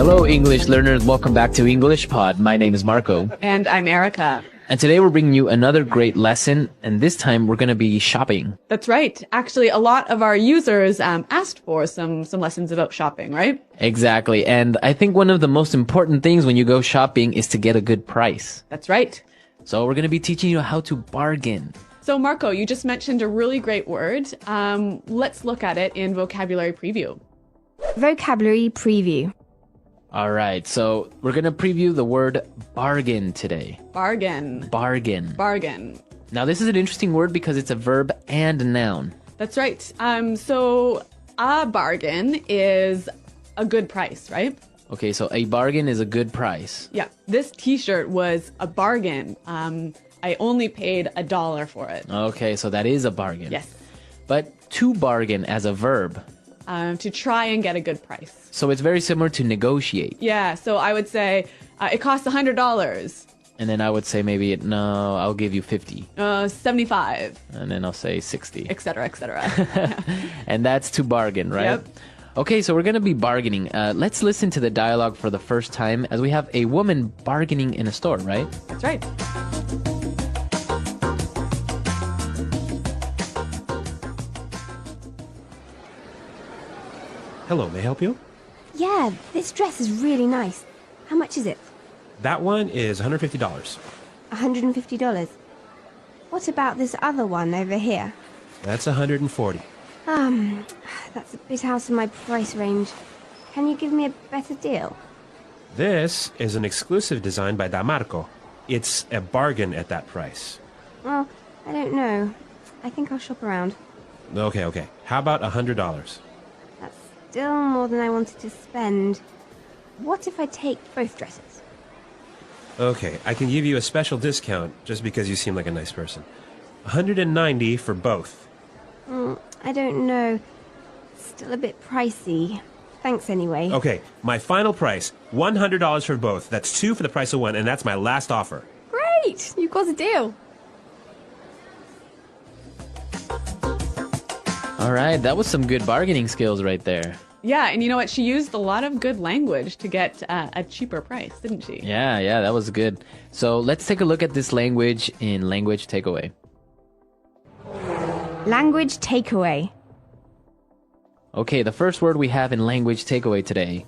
Hello, English learners. Welcome back to English Pod. My name is Marco. And I'm Erica. And today we're bringing you another great lesson. And this time we're going to be shopping. That's right. Actually, a lot of our users asked for some lessons about shopping, right? Exactly. And I think one of the most important things when you go shopping is to get a good price. That's right. So we're going to be teaching you how to bargain. So Marco, you just mentioned a really great word. Let's look at it in vocabulary preview. Vocabulary preview. All right. So we're going to preview the word bargain today. Bargain. Bargain. Bargain. Now, this is an interesting word because it's a verb and a noun. That's right. So a bargain is a good price, right? Okay, so a bargain is a good price. Yeah. This t-shirt was a bargain. I only paid $1 for it. Okay, so that is a bargain. Yes. But to bargain as a verb. To try and get a good price. So it's very similar to negotiate. Yeah, so I would say it costs $100. And then I would say maybe, no, I'll give you 50. 75. And then I'll say 60. Et cetera, et cetera. And that's to bargain, right? Yep. Okay, so we're going to be bargaining. Let's listen to the dialogue for the first time as we have a woman bargaining in a store, right? That's right. Hello, may I help you? Yeah, this dress is really nice. How much is it? That one is $150. $150. What about this other one over here? That's $140. That's a bit out of my price range. Can you give me a better deal? This is an exclusive design by Damarco. It's a bargain at that price. Well, I don't know. I think I'll shop around. Okay. How about $100? That's still more than I wanted to spend. What if I take both dresses? Okay, I can give you a special discount just because you seem like a nice person. $190 for both. I don't know. Still a bit pricey. Thanks anyway. Okay, my final price, $100 for both. That's two for the price of one, and that's my last offer. Great! You've got a deal. All right, that was some good bargaining skills right there. Yeah, and you know what? She used a lot of good language to get a cheaper price, didn't she? Yeah, that was good. So let's take a look at this language in Language Takeaway. Language takeaway. Okay, the first word we have in Language Takeaway today,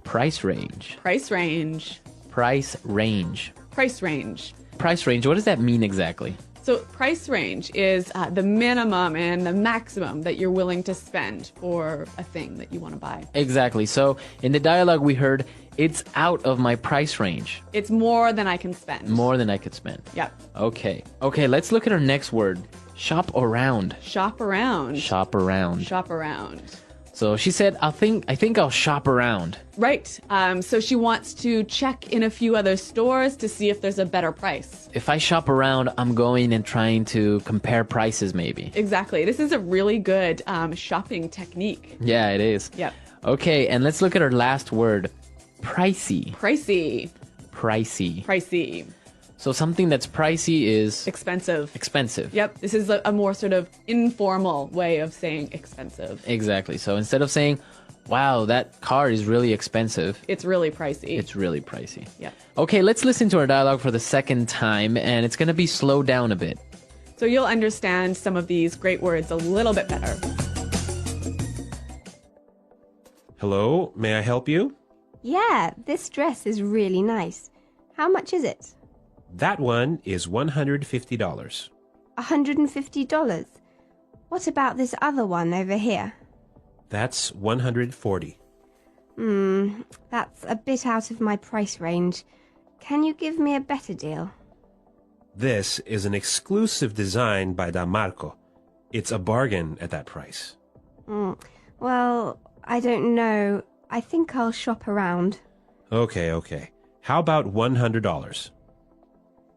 price range. Price range. Price range. Price range. Price range, what does that mean exactly? So price range is the minimum and the maximum that you're willing to spend for a thing that you want to buy. Exactly. So in the dialogue we heard, it's out of my price range. It's more than I can spend. More than I could spend. Yep. Okay, let's look at our next word. Shop around. Shop around. Shop around. Shop around. So she said, I think I'll shop around. Right. So she wants to check in a few other stores to see if there's a better price. If I shop around, I'm going and trying to compare prices maybe. Exactly. This is a really good shopping technique. Yeah, it is. Yep. Okay, and let's look at our last word. Pricey. Pricey. Pricey. Pricey. So something that's pricey is Expensive. expensive. Yep. This is a more sort of informal way of saying expensive. Exactly. So instead of saying, wow, that car is really expensive, It's really pricey. it's really pricey. Yep. Okay, let's listen to our dialogue for the second time, and it's going to be slowed down a bit. So you'll understand some of these great words a little bit better. Hello, may I help you? Yeah, this dress is really nice. How much is it? That one is $150. $150. What about this other one over here? That's $140. That's a bit out of my price range. Can you give me a better deal? This is an exclusive design by Damarco. It's a bargain at that price. Well, I don't know. I think I'll shop around. Okay. How about $100?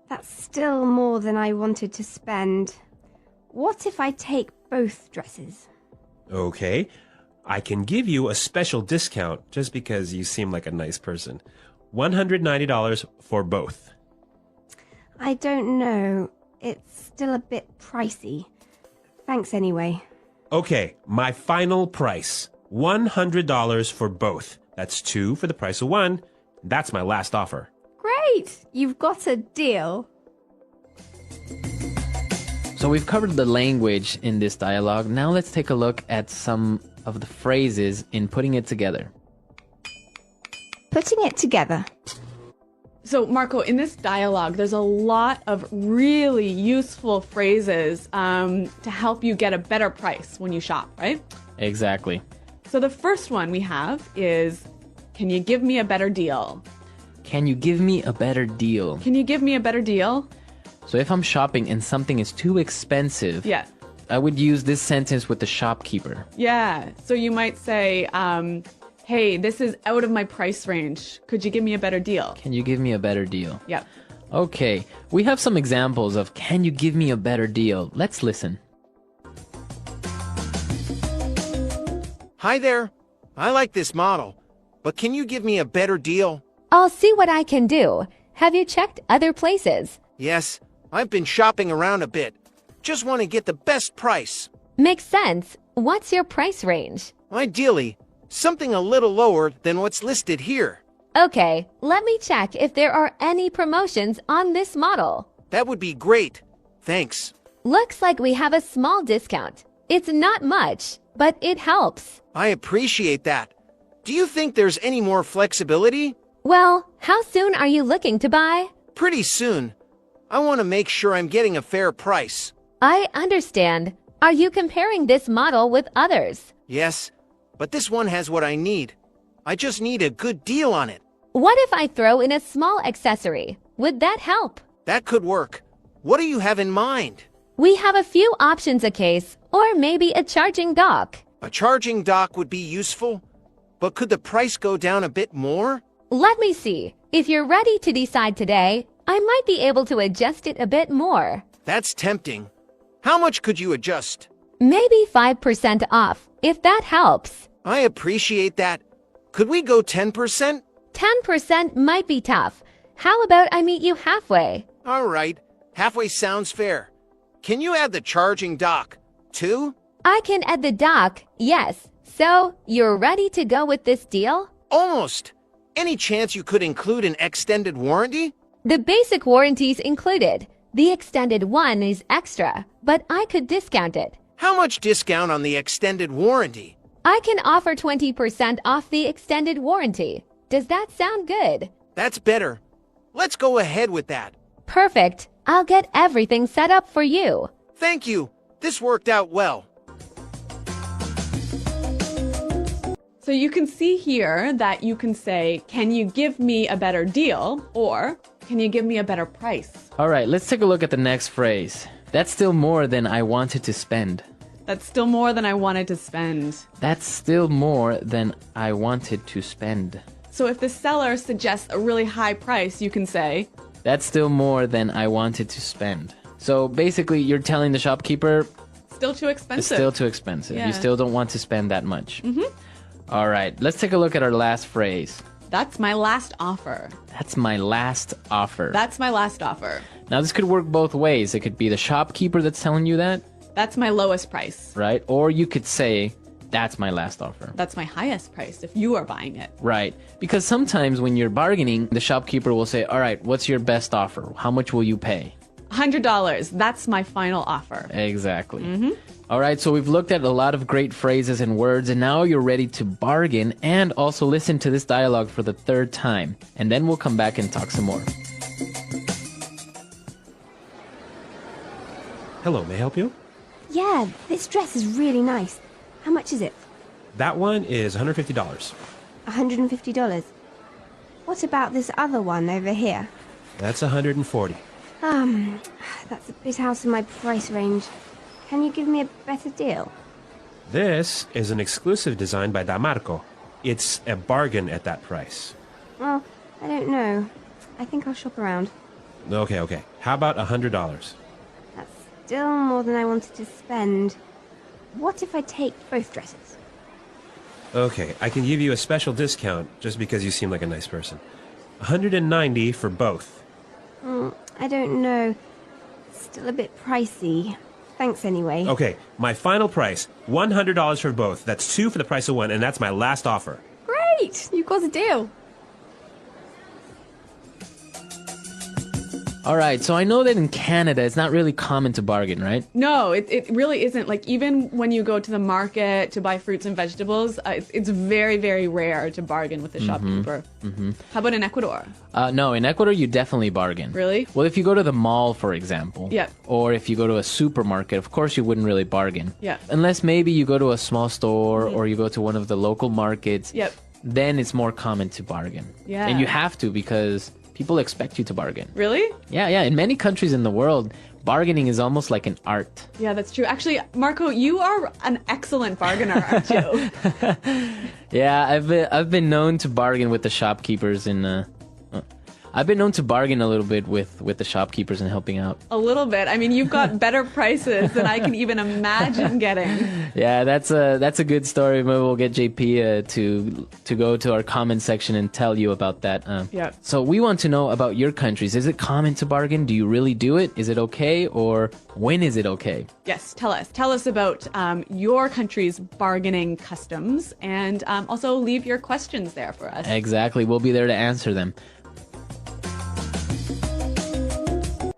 That's still more than I wanted to spend. What if I take both dresses? Okay, I can give you a special discount just because you seem like a nice person. $190 for both. I don't know. It's still a bit pricey. Thanks anyway. Okay, my final price. $100 for both. That's 2 for the price of 1. That's my last offer. Great! You've got a deal. So we've covered the language in this dialogue. Now let's take a look at some of the phrases in putting it together. Putting it together. So, Marco, in this dialogue, there's a lot of really useful phrases to help you get a better price when you shop, right? Exactly. So the first one we have is, can you give me a better deal? Can you give me a better deal? Can you give me a better deal? So if I'm shopping and something is too expensive, Yeah. I would use this sentence with the shopkeeper. Yeah. So you might say, hey, this is out of my price range. Could you give me a better deal? Can you give me a better deal? Yep. Okay, we have some examples of can you give me a better deal? Let's listen. Hi there. I like this model, but can you give me a better deal? I'll see what I can do. Have you checked other places? Yes, I've been shopping around a bit. Just want to get the best price. Makes sense. What's your price range? Ideally, something a little lower than what's listed here. Okay, let me check if there are any promotions on this model. That would be great. Thanks. Looks like we have a small discount. It's not much, but it helps. I appreciate that. Do you think there's any more flexibility? Well, how soon are you looking to buy? Pretty soon. I want to make sure I'm getting a fair price. I understand. Are you comparing this model with others? Yes, but this one has what I need. I just need a good deal on it. What if I throw in a small accessory? Would that help? That could work. What do you have in mind? We have a few options: a case, or maybe a charging dock. A charging dock would be useful, but could the price go down a bit more? Let me see. If you're ready to decide today, I might be able to adjust it a bit more. That's tempting. How much could you adjust? Maybe 5% off, if that helps. I appreciate that. Could we go 10%? 10% might be tough. How about I meet you halfway? All right. Halfway sounds fair. Can you add the charging dock, too? I can add the dock, yes. So, you're ready to go with this deal? Almost. Any chance you could include an extended warranty? The basic warranty's included. The extended one is extra, but I could discount it. How much discount on the extended warranty? I can offer 20% off the extended warranty. Does that sound good? That's better. Let's go ahead with that. Perfect. I'll get everything set up for you. Thank you. This worked out well. So you can see here that you can say, can you give me a better deal? Or, can you give me a better price? All right, let's take a look at the next phrase. That's still more than I wanted to spend. That's still more than I wanted to spend. That's still more than I wanted to spend. So if the seller suggests a really high price, you can say, That's still more than I wanted to spend. So basically, you're telling the shopkeeper still too expensive. it's still too expensive. Yeah. You still don't want to spend that much. All right, let's take a look at our last phrase. That's my last offer. That's my last offer. That's my last offer. Now, this could work both ways. It could be the shopkeeper that's telling you that, That's my lowest price. right? Or you could say, that's my last offer. That's my highest price if you are buying it. Right. Because sometimes when you're bargaining, the shopkeeper will say, all right, what's your best offer? How much will you pay? $100. That's my final offer. Exactly. All right, so we've looked at a lot of great phrases and words, and now you're ready to bargain and also listen to this dialogue for the third time. And then we'll come back and talk some more. Hello, may I help you? Yeah, this dress is really nice. How much is it? That one is $150. $150. What about this other one over here? That's $140. That's a bit out of my price range. Can you give me a better deal? This is an exclusive design by Damarco. It's a bargain at that price. Well, I don't know. I think I'll shop around. Okay. How about $100? That's still more than I wanted to spend. What if I take both dresses? Okay, I can give you a special discount just because you seem like a nice person. $190 for both. I don't know. Still a bit pricey. Thanks anyway. Okay, my final price, $100 for both. That's 2 for the price of 1, and that's my last offer. Great! Great! You've got a deal. All right, so I know that in Canada it's not really common to bargain, right? No, it really isn't. Like, even when you go to the market to buy fruits and vegetables, it's very, very rare to bargain with the shopkeeper. How about in Ecuador? No, in Ecuador you definitely bargain. Really? Well, if you go to the mall, for example, Yeah. or if you go to a supermarket, of course you wouldn't really bargain. Yeah. Unless maybe you go to a small store or you go to one of the local markets. Yep. Then it's more common to bargain. Yeah. And you have to because people expect you to bargain. Really? Yeah. In many countries in the world, bargaining is almost like an art. Yeah, that's true. Actually, Marco, you are an excellent bargainer, aren't you? Yeah, I've been known to bargain with the shopkeepers I've been known to bargain a little bit with the shopkeepers and helping out. A little bit. I mean, you've got better prices than I can even imagine getting. Yeah, that's a good story. Maybe we'll get JP to go to our comment section and tell you about that. Yeah. So we want to know about your countries. Is it common to bargain? Do you really do it? Is it okay? Or when is it okay? Yes, tell us. Tell us about your country's bargaining customs, and also leave your questions there for us. Exactly. We'll be there to answer them.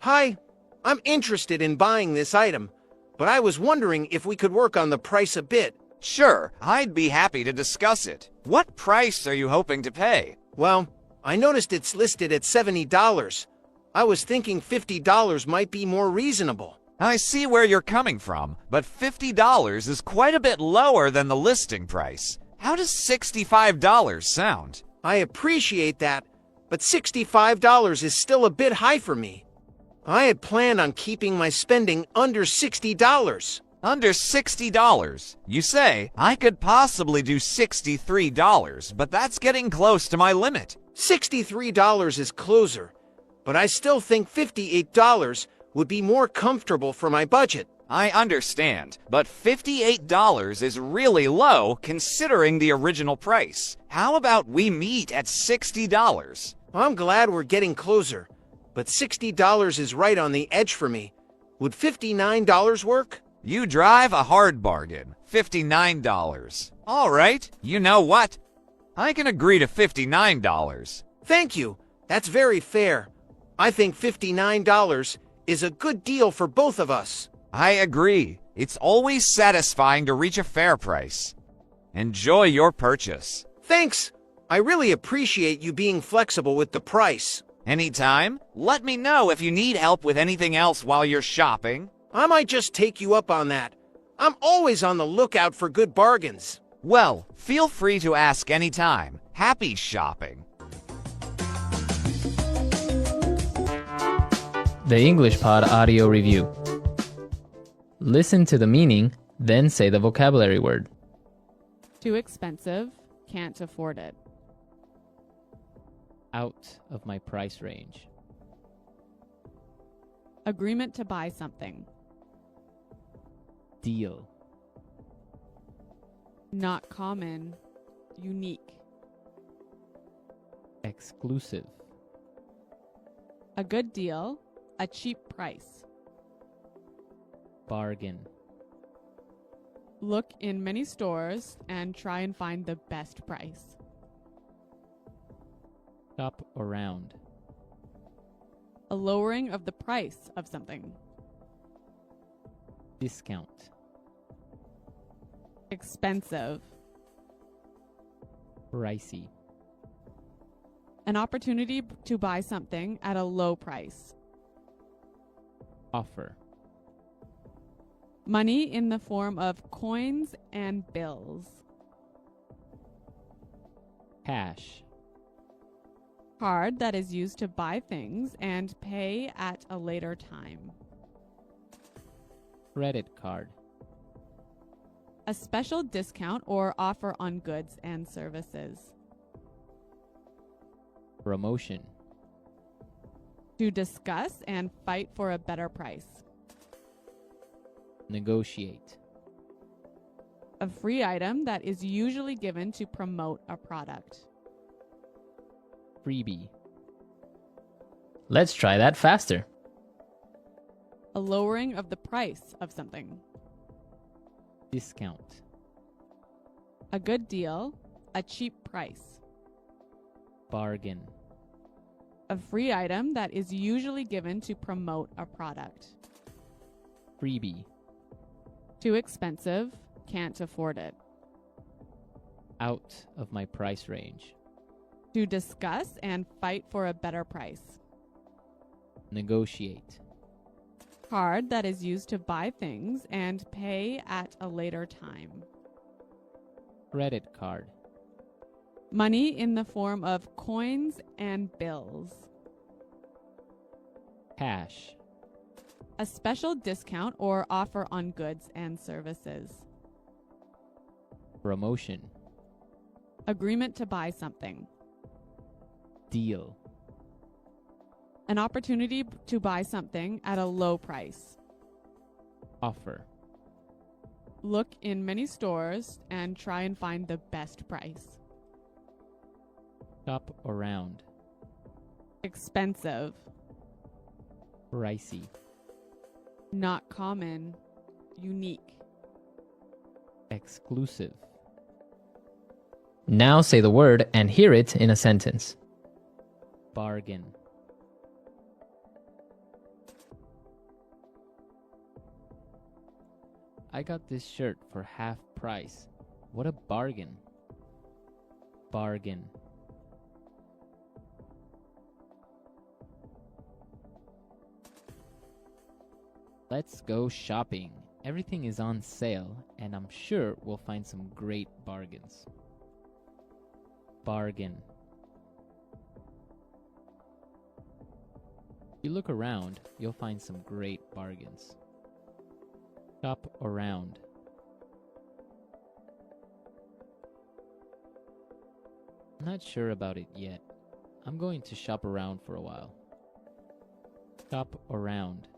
Hi, I'm interested in buying this item, but I was wondering if we could work on the price a bit. Sure, I'd be happy to discuss it. What price are you hoping to pay? Well, I noticed it's listed at $70. I was thinking $50 might be more reasonable. I see where you're coming from, but $50 is quite a bit lower than the listing price. How does $65 sound? I appreciate that, but $65 is still a bit high for me. I had planned on keeping my spending under $60. Under $60? You say, I could possibly do $63, but that's getting close to my limit. $63 is closer, but I still think $58 would be more comfortable for my budget. I understand, but $58 is really low considering the original price. How about we meet at $60? I'm glad we're getting closer, but $60 is right on the edge for me. Would $59 work? You drive a hard bargain. $59. All right, you know what? I can agree to $59. Thank you. That's very fair. I think $59 is a good deal for both of us. I agree. It's always satisfying to reach a fair price. Enjoy your purchase. Thanks. I really appreciate you being flexible with the price. Anytime, let me know if you need help with anything else while you're shopping. I might just take you up on that. I'm always on the lookout for good bargains. Well, feel free to ask anytime. Happy shopping. The English Pod Audio Review. Listen to the meaning, then say the vocabulary word. Too expensive, can't afford it. Out of my price range. Agreement to buy something. Deal. Not common, unique. Exclusive. A good deal, a cheap price. Bargain. Look in many stores and try and find the best price. Shop around. A lowering of the price of something. Discount. Expensive. Pricey. An opportunity to buy something at a low price. Offer. Money in the form of coins and bills. Cash. Card that is used to buy things and pay at a later time. Credit card. A special discount or offer on goods and services. Promotion. To discuss and fight for a better price. Negotiate. A free item that is usually given to promote a product. Freebie. Let's try that faster. A lowering of the price of something. Discount. A good deal, a cheap price. Bargain. A free item that is usually given to promote a product. Freebie. Too expensive, can't afford it. Out of my price range. To discuss and fight for a better price. Negotiate. Card that is used to buy things and pay at a later time. Credit card. Money in the form of coins and bills. Cash. A special discount or offer on goods and services. Promotion. Agreement to buy something. Deal. An opportunity to buy something at a low price. Offer. Look in many stores and try and find the best price. Shop around. Expensive. Pricey. Not common. Unique. Exclusive. Now say the word and hear it in a sentence. Bargain. I got this shirt for half price. What a bargain. Bargain. Let's go shopping. Everything is on sale, and I'm sure we'll find some great bargains. Bargain. If you look around, you'll find some great bargains. Shop around. I'm not sure about it yet. I'm going to shop around for a while. Shop around.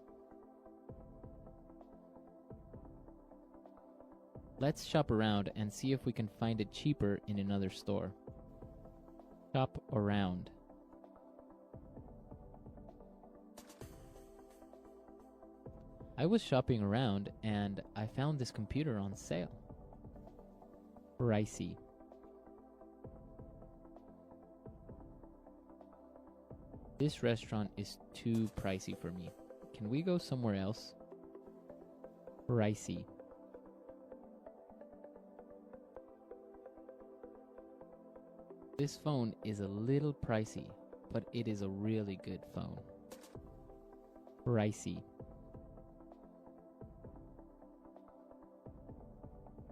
Let's shop around and see if we can find it cheaper in another store. Shop around. I was shopping around and I found this computer on sale. Pricey. This restaurant is too pricey for me. Can we go somewhere else? Pricey. This phone is a little pricey, but it is a really good phone. Pricey.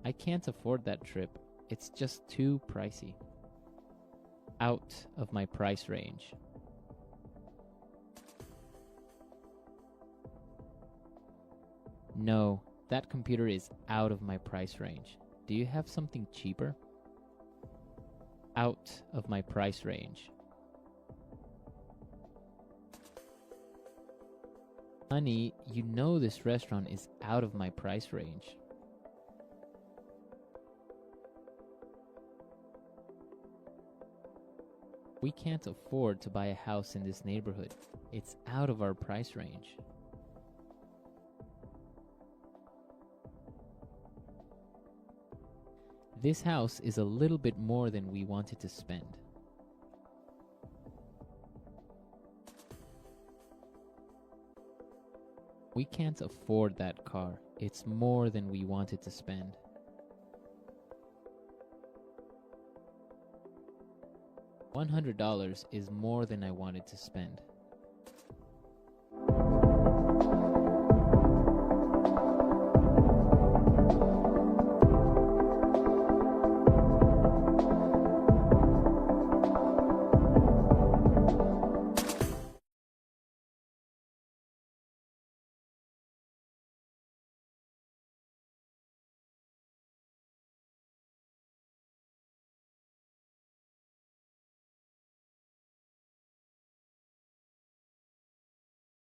I can't afford that trip. It's just too pricey. Out of my price range. No, that computer is out of my price range. Do you have something cheaper? Out of my price range. Honey, you know this restaurant is out of my price range. We can't afford to buy a house in this neighborhood. It's out of our price range. This house is a little bit more than we wanted to spend. We can't afford that car. It's more than we wanted to spend. $100 is more than I wanted to spend.